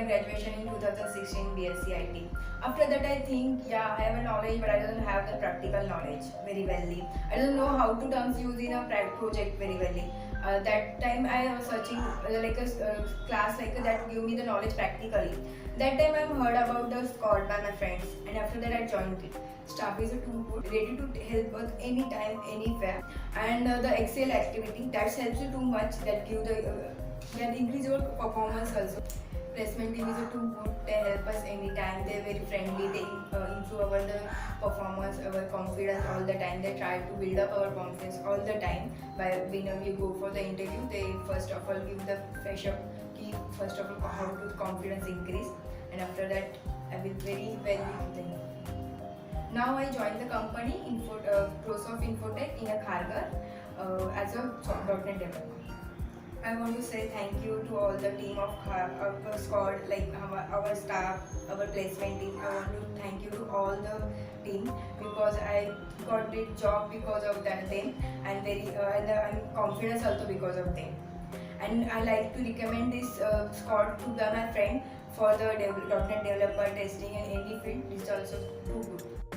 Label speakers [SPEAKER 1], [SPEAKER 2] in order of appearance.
[SPEAKER 1] graduation in 2016 BSc IT. After that I think I have a knowledge but I don't have the practical knowledge very well. I don't know how to terms use in a project very well. That time I was searching like a class like that give me the knowledge practically. That time I heard about the squad by my friends and after that I joined it. Staff is a too good, ready to help us anytime, anywhere. And the Excel activity that helps you too much, that give the that increase your performance also. Placement team is a too good, they help us anytime, they're very friendly, they improve our the performance, our confidence all the time. They try to build up our confidence all the time. By when we go for the interview, they first of all give the fresh up key, first of all how to confidence increase, and after that I will very well with them. Now I joined the company Microsoft Infotech in a Kharghar as a .NET developer. I want to say thank you to all the team of our squad, like our staff, our placement team. I want to thank you to all the team because I got this job because of them, and I'm confident also because of them. And I like to recommend this squad to my friend for the .NET developer testing and any field. It's also too good.